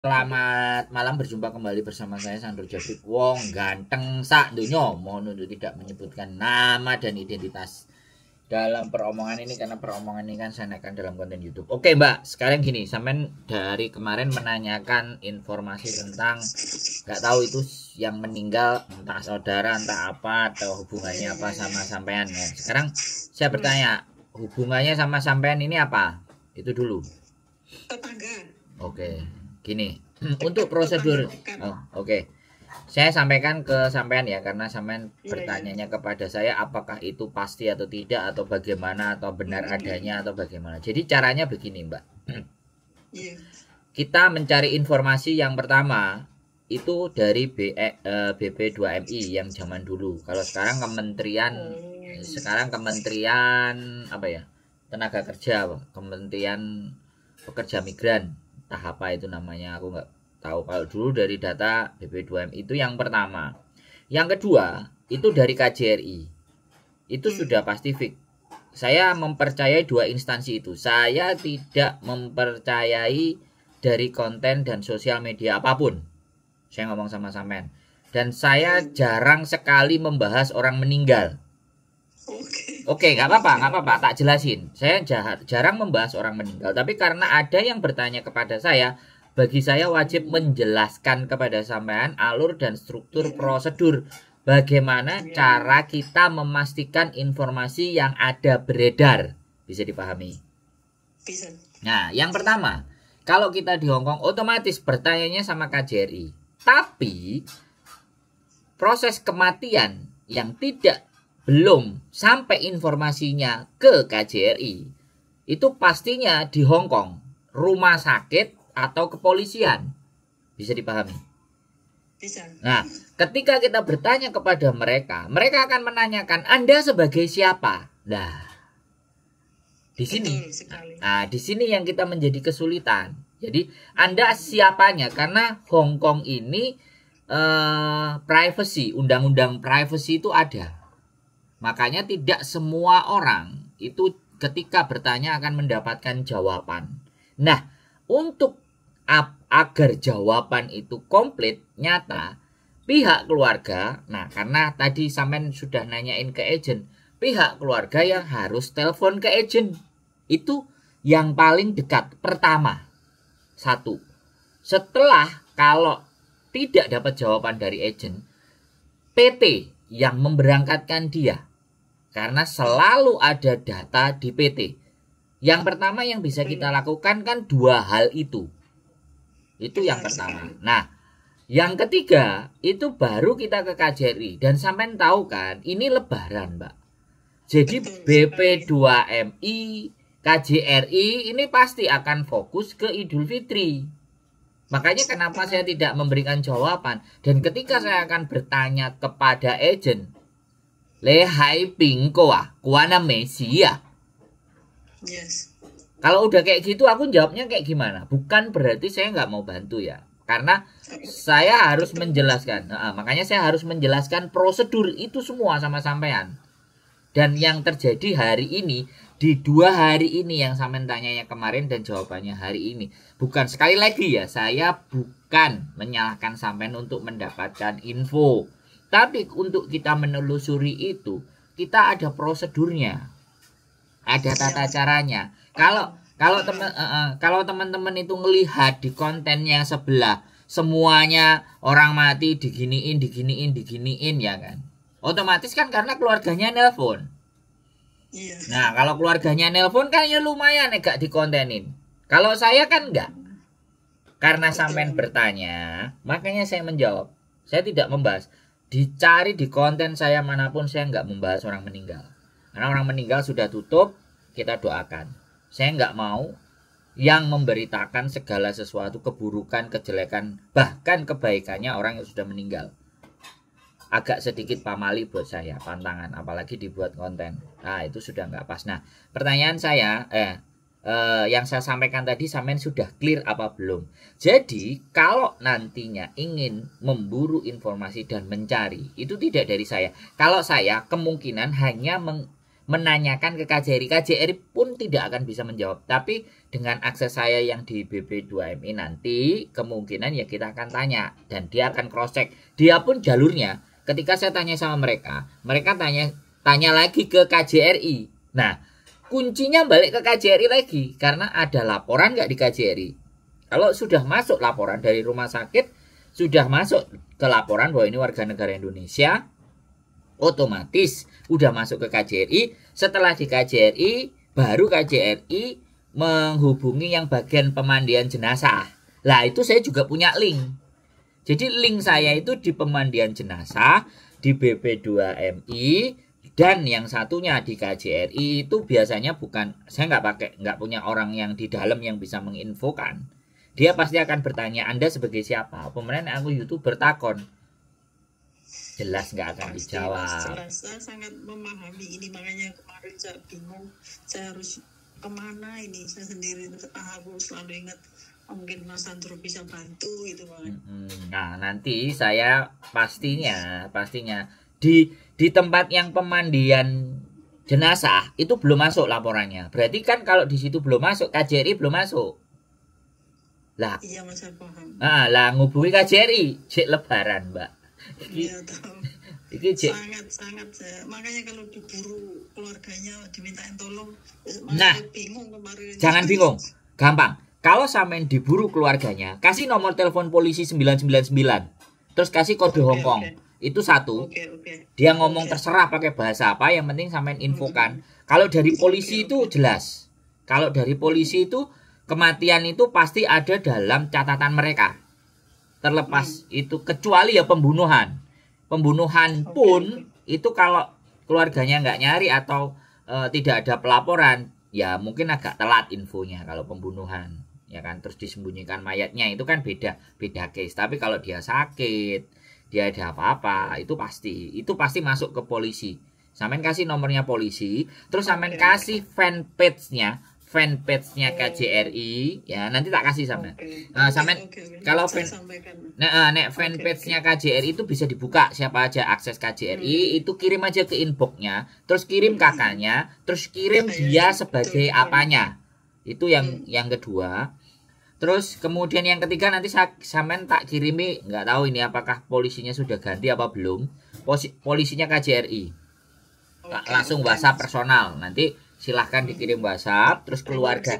Selamat malam, berjumpa kembali bersama saya Sandro Jabrik Wong ganteng sak dunyo. Mohon untuk tidak menyebutkan nama dan identitas dalam peromongan ini karena peromongan ini kan saya naikkan dalam konten YouTube. Oke Mbak, sekarang gini, sampean dari kemarin menanyakan informasi tentang nggak tahu itu yang meninggal entah saudara entah apa atau hubungannya apa sama sampean ya. Sekarang saya bertanya, hubungannya sama sampean ini apa? Itu dulu. Tetangga. Oke, gini untuk prosedur. Oke. Saya sampaikan ke sampean ya karena sampean bertanyanya kepada saya apakah itu pasti atau tidak atau bagaimana atau benar adanya atau bagaimana. Jadi caranya begini, Mbak. Kita mencari informasi yang pertama itu dari BP2MI yang zaman dulu. Kalau sekarang Kementerian apa ya? Tenaga Kerja, Kementerian Pekerja Migran. Apa itu namanya, aku nggak tahu. Kalau dulu dari data BP2M itu yang pertama. Yang kedua itu dari KJRI, itu sudah pasti fix. Saya mempercayai dua instansi itu. Saya tidak mempercayai dari konten dan sosial media apapun. Saya ngomong sama sampean. Dan saya jarang sekali membahas orang meninggal. Oke, nggak apa-apa, tak jelasin. Saya jarang membahas orang meninggal, tapi karena ada yang bertanya kepada saya, bagi saya wajib menjelaskan kepada sampean alur dan struktur prosedur bagaimana cara kita memastikan informasi yang ada beredar. Bisa dipahami? Bisa. Nah, yang pertama, kalau kita di Hongkong otomatis bertanyanya sama KJRI. Tapi proses kematian yang belum sampai informasinya ke KJRI itu pastinya di Hongkong, rumah sakit atau kepolisian. Bisa dipahami? Bisa. Nah, ketika kita bertanya kepada mereka, mereka akan menanyakan Anda sebagai siapa. Nah, di sini. Nah, di sini yang kita menjadi kesulitan. Jadi, Anda siapanya karena Hongkong ini privacy, undang-undang privacy itu ada. Makanya tidak semua orang itu ketika bertanya akan mendapatkan jawaban. Nah, untuk agar jawaban itu komplit, nyata, pihak keluarga, nah karena tadi sampean sudah nanyain ke agent, pihak keluarga yang harus telepon ke agent. Itu yang paling dekat, pertama. Satu. Setelah kalau tidak dapat jawaban dari agent, PT yang memberangkatkan dia. Karena selalu ada data di PT. Yang pertama yang bisa kita lakukan kan dua hal itu. Itu yang pertama. Nah, yang ketiga itu baru kita ke KJRI. Dan sampean tahu kan, ini lebaran, Mbak. Jadi BP2MI, KJRI ini pasti akan fokus ke Idul Fitri. Makanya kenapa saya tidak memberikan jawaban. Dan ketika saya akan bertanya kepada agent, Lehai Pingko kuana Mesia. Yes. Kalau udah kayak gitu aku jawabnya kayak gimana? Bukan berarti saya nggak mau bantu ya. Karena saya harus menjelaskan. Makanya saya harus menjelaskan prosedur itu semua sama sampean. Dan yang terjadi hari ini, di 2 hari ini yang sampean tanyanya kemarin dan jawabannya hari ini. Bukan, sekali lagi ya, saya bukan menyalahkan sampean untuk mendapatkan info. Tapi untuk kita menelusuri itu, kita ada prosedurnya, ada tata caranya. Kalau teman-teman itu ngelihat di kontennya sebelah, semuanya orang mati diginiin ya kan. Otomatis kan karena keluarganya nelpon. Nah, kalau keluarganya nelpon kan ya lumayan gak dikontenin. Kalau saya kan enggak. Karena sampean bertanya, makanya saya menjawab. Saya tidak membahas. Dicari di konten saya manapun saya nggak membahas orang meninggal. Karena orang meninggal sudah tutup, kita doakan. Saya nggak mau yang memberitakan segala sesuatu keburukan, kejelekan, bahkan kebaikannya orang yang sudah meninggal. Agak sedikit pamali buat saya, pantangan, apalagi dibuat konten. Nah, itu sudah nggak pas. Nah, pertanyaan saya, yang saya sampaikan tadi sampean sudah clear apa belum? Jadi kalau nantinya ingin memburu informasi dan mencari, itu tidak dari saya. Kalau saya kemungkinan hanya menanyakan ke KJRI. KJRI pun tidak akan bisa menjawab. Tapi dengan akses saya yang di BP2MI nanti, kemungkinan ya kita akan tanya. Dan dia akan cross check. Dia pun jalurnya, ketika saya tanya sama mereka, mereka tanya lagi ke KJRI. Nah, kuncinya balik ke KJRI lagi. Karena ada laporan nggak di KJRI. Kalau sudah masuk laporan dari rumah sakit, sudah masuk ke laporan bahwa ini warga negara Indonesia, otomatis udah masuk ke KJRI. Setelah di KJRI, baru KJRI menghubungi yang bagian pemandian jenazah. Lah itu saya juga punya link. Jadi link saya itu di pemandian jenazah, di BP2MI, dan yang satunya di KJRI. Itu biasanya bukan, saya nggak punya orang yang di dalam yang bisa menginfokan. Dia pasti akan bertanya, Anda sebagai siapa? Pemenang aku YouTuber takon. Jelas nggak akan dijawab. Jelas, saya sangat memahami ini, makanya kemarin saya bingung saya harus kemana ini. Saya sendiri aku selalu ingat mungkin Mas Andro bisa bantu itu Bang. Nah nanti saya pastinya di tempat yang pemandian jenazah itu belum masuk laporannya. Berarti kan kalau di situ belum masuk, KJRI belum masuk. Lah iya Mas, saya paham. Lah ngubungi KJRI cek lebaran Mbak. Iya tahu. Sangat saya. Makanya kalau diburu keluarganya dimintain tolong, nah bingung kemarin. Jangan bingung, gampang. Kalau sampean diburu keluarganya, kasih nomor telepon polisi 999. Terus kasih kode Hongkong. Itu satu. Dia ngomong terserah pakai bahasa apa, yang penting sampean infokan. Kalau dari polisi itu jelas. Kalau dari polisi itu kematian itu pasti ada dalam catatan mereka. Terlepas itu, kecuali ya pembunuhan. Pembunuhan pun itu kalau keluarganya nggak nyari atau tidak ada pelaporan, ya mungkin agak telat infonya kalau pembunuhan, ya kan, terus disembunyikan mayatnya, itu kan beda case. Tapi kalau dia sakit, dia ada apa-apa, itu pasti masuk ke polisi. Sampean kasih nomornya polisi, terus sampean kasih fanpage-nya KJRI, ya nanti tak kasih sampean. Nah, sampean kalau fanpage-nya KJRI itu bisa dibuka, siapa aja akses KJRI, itu kirim aja ke inbox-nya, terus kirim kakaknya, terus kirim dia sebagai apanya. Itu yang kedua. Terus kemudian yang ketiga nanti sampean tak kirimi, nggak tahu ini apakah polisinya sudah ganti apa belum. Polisinya KJRI. Langsung WhatsApp personal. Nanti silahkan dikirim WhatsApp, terus keluarga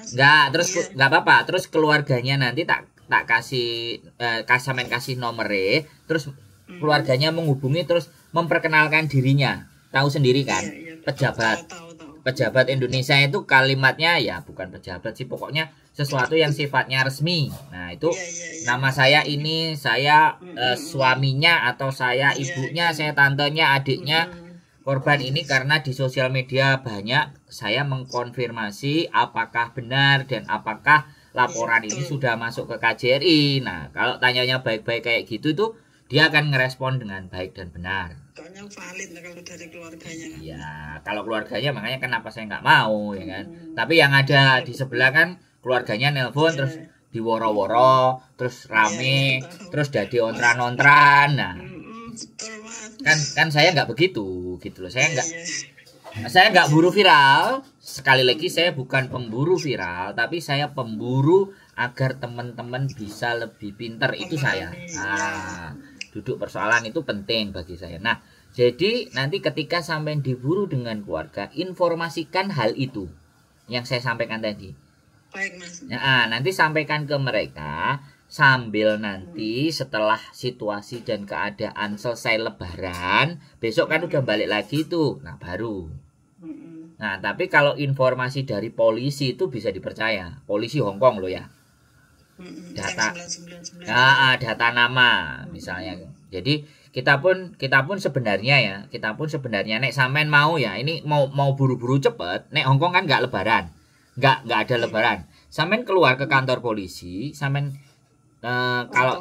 nggak apa-apa, terus keluarganya nanti tak kasih kasih nomornya, terus keluarganya menghubungi, terus memperkenalkan dirinya. Tahu sendiri kan, pejabat Indonesia itu kalimatnya ya bukan pejabat sih, pokoknya sesuatu yang sifatnya resmi. Nah itu nama saya ini, saya suaminya atau saya ibunya, saya tantenya, adiknya korban ini, karena di sosial media banyak saya mengkonfirmasi apakah benar dan apakah laporan ini sudah masuk ke KJRI. Nah kalau tanyanya baik-baik kayak gitu tuh, dia akan ngerespon dengan baik dan benar. Soalnya valid lah kalau dari keluarganya. Iya, kalau keluarganya makanya kenapa saya nggak mau, ya kan. Tapi yang ada di sebelah kan keluarganya nelpon terus diworo-woro, terus rame, terus jadi ontran-ontran. Nah kan saya nggak begitu gitu loh. Saya nggak buru viral. Sekali lagi, saya bukan pemburu viral, tapi saya pemburu agar teman-teman bisa lebih pinter. Itu saya. Duduk persoalan itu penting bagi saya. Nah jadi nanti ketika sampai diburu dengan keluarga, informasikan hal itu yang saya sampaikan tadi. Baik Mas. Nah nanti sampaikan ke mereka, sambil nanti setelah situasi dan keadaan selesai lebaran, besok kan udah balik lagi tuh. Nah baru. Nah tapi kalau informasi dari polisi itu bisa dipercaya. Polisi Hongkong loh ya. Data nama misalnya. Jadi kita pun sebenarnya nek sampean mau ya, ini mau buru-buru cepet. Nek Hongkong kan nggak lebaran. Nggak ada lebaran. Sampean keluar ke kantor polisi, sampean kalau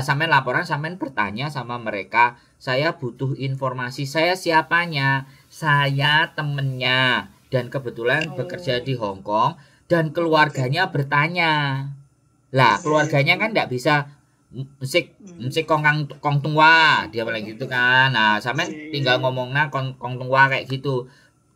sampean laporan, sampean bertanya sama mereka, saya butuh informasi, saya siapanya, saya temennya, dan kebetulan bekerja di Hongkong, dan keluarganya bertanya. Lah keluarganya kan nggak bisa musik kong tua dia bilang gitu kan. Nah sampean tinggal ngomongnya kong tua kayak gitu.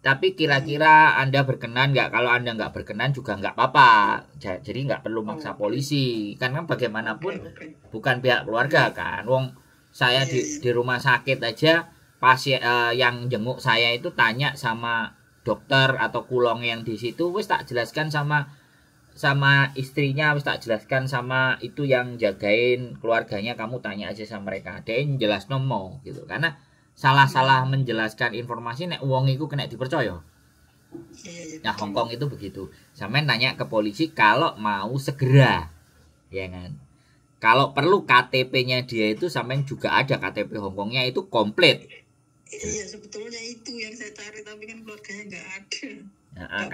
Tapi kira-kira Anda berkenan nggak? Kalau Anda nggak berkenan juga nggak apa-apa. Jadi nggak perlu maksa polisi. Karena bagaimanapun bukan pihak keluarga kan. Wong saya di rumah sakit aja pasien yang jenguk saya itu tanya sama dokter atau kulong yang di situ, wis tak jelaskan sama istrinya, wis tak jelaskan sama itu yang jagain keluarganya, kamu tanya aja sama mereka. Dia jelas nomo gitu. Karena salah-salah menjelaskan informasi nek wong iku kena dipercaya. Nah, Hongkong itu begitu. Sampean nanya ke polisi kalau mau segera. Ya kan? Kalau perlu KTP-nya dia itu sampean juga ada KTP Hongkongnya itu komplit. Iya, sebetulnya itu yang saya cari tapi kan keluarganya nggak ada. Nah,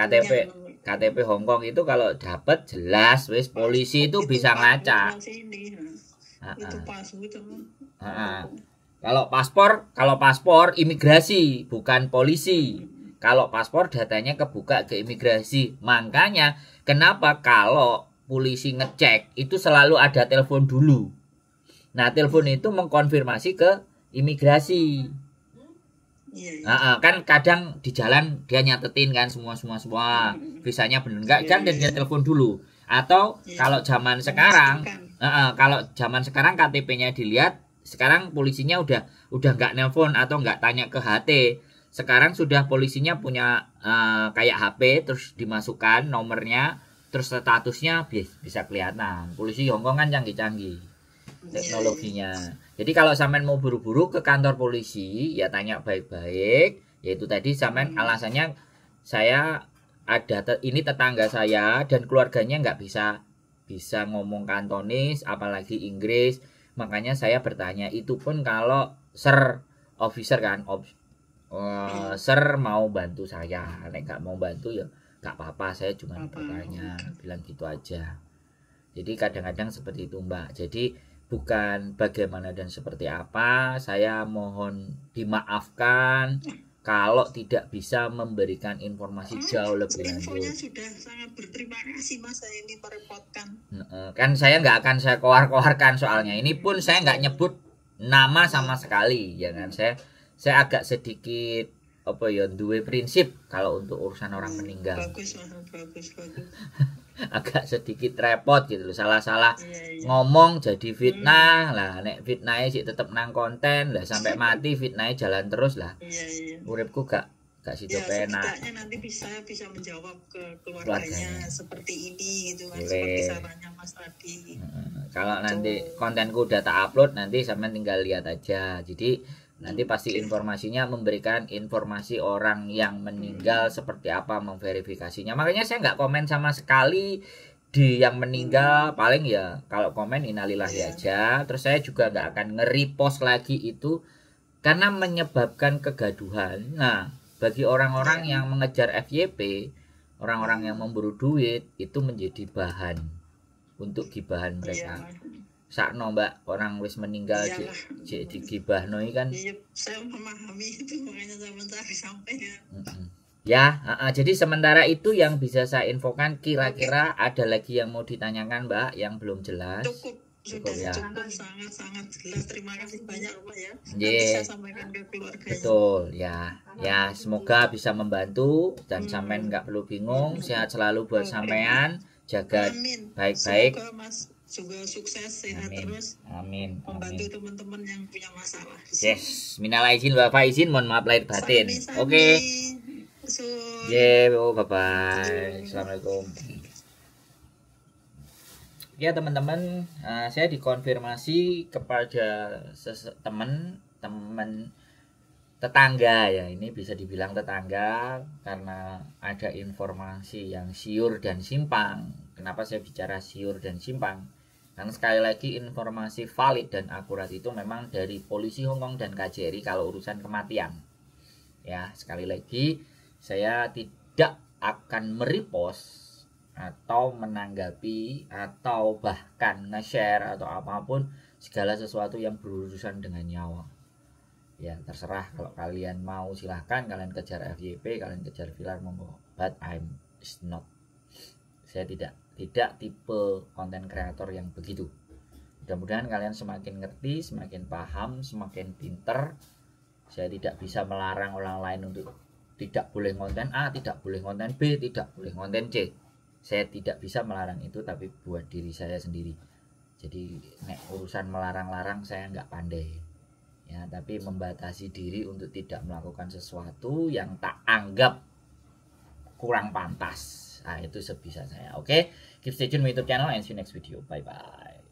KTP Hongkong itu kalau dapat jelas wis polisi itu bisa ngelacak. Itu pas gitu. Kalau paspor imigrasi bukan polisi. Kalau paspor datanya kebuka ke imigrasi. Makanya kenapa kalau polisi ngecek itu selalu ada telepon dulu. Nah, telepon itu mengkonfirmasi ke imigrasi. Kan kadang di jalan dia nyatetin kan semua visanya bener enggak kan, dan dia telepon dulu. Atau kalau zaman sekarang KTP-nya dilihat. Sekarang polisinya udah nggak nelpon atau nggak tanya ke HT. Sekarang sudah polisinya punya kayak HP, terus dimasukkan nomornya, terus statusnya bisa kelihatan. Polisi Hongkong kan canggih-canggih teknologinya. Jadi kalau sampean mau buru-buru ke kantor polisi, ya tanya baik-baik. Yaitu tadi sampean alasannya saya ini tetangga saya dan keluarganya nggak bisa ngomong Kantonis, apalagi Inggris. Makanya saya bertanya, itu pun kalau Sir officer kan, Sir mau bantu saya. Nek nggak mau bantu ya nggak apa-apa, saya cuma bertanya, bilang gitu aja. Jadi kadang-kadang seperti itu Mbak. Jadi bukan bagaimana dan seperti apa, saya mohon dimaafkan kalau tidak bisa memberikan informasi jauh lebih lanjut. Infonya sudah sangat berterima kasih Mas, saya ini merepotkan. Kan saya nggak akan saya keluarkan soalnya. Ini pun saya nggak nyebut nama sama sekali, ya kan. Saya agak sedikit duwe prinsip kalau untuk urusan orang meninggal. Bagus. Agak sedikit repot gitu loh, salah-salah ngomong jadi fitnah lah. Nek fitnahnya sih tetep nang konten lah, sampai mati fitnahnya jalan terus lah. Uripku gak sido penak. Setidaknya nanti bisa menjawab ke keluarganya seperti ini gitu kan, seperti sarannya Mas tadi. Kalau nanti kontenku udah tak upload, nanti sampean tinggal lihat aja. Jadi nanti pasti informasinya memberikan informasi orang yang meninggal seperti apa, memverifikasinya. Makanya saya nggak komen sama sekali di yang meninggal. Paling ya kalau komen innalillahi aja. Terus saya juga nggak akan nge-repost lagi itu karena menyebabkan kegaduhan. Nah, bagi orang-orang yang mengejar FYP, orang-orang yang memburu duit, itu menjadi bahan untuk gibahan mereka. Sakno Mbak, orang wis meninggal di gibahno kan. Iya, saya memahami itu, makanya saya mencari sampai ya. Jadi sementara itu yang bisa saya infokan. Kira-kira ada lagi yang mau ditanyakan Mbak yang belum jelas? Cukup ya. Sangat jelas. Terima kasih banyak Pak ya. Bisa sampaikan ke keluarganya. Betul ya. Ya, semoga bisa membantu dan sampean nggak perlu bingung. Sehat selalu buat sampean. Jaga baik-baik. Semoga Mas juga sukses, sehat terus. Amin. Membantu teman-teman yang punya masalah. Yes, minal aizin Bapak izin, mohon maaf lahir batin. Oke. Bye-bye. Assalamualaikum. Ya teman-teman, saya dikonfirmasi kepada teman tetangga ya, ini bisa dibilang tetangga karena ada informasi yang siur dan simpang. Kenapa saya bicara siur dan simpang? Karena sekali lagi informasi valid dan akurat itu memang dari polisi Hongkong dan KJRI kalau urusan kematian. Ya, sekali lagi saya tidak akan merepost atau menanggapi atau bahkan nge-share atau apapun segala sesuatu yang berurusan dengan nyawa. Ya, terserah, kalau kalian mau silahkan, kalian kejar FYP, kalian kejar viral, monggo. But I'm not. Saya tidak tipe konten kreator yang begitu. Mudah-mudahan kalian semakin ngerti, semakin paham, semakin pinter. Saya tidak bisa melarang orang lain untuk tidak boleh konten A, tidak boleh konten B, tidak boleh konten C. Saya tidak bisa melarang itu, tapi buat diri saya sendiri. Jadi urusan melarang-larang saya nggak pandai. Ya, tapi membatasi diri untuk tidak melakukan sesuatu yang tak anggap kurang pantas. Nah, itu sebisa saya. Oke, keep stay tune with YouTube channel and see you next video. Bye bye.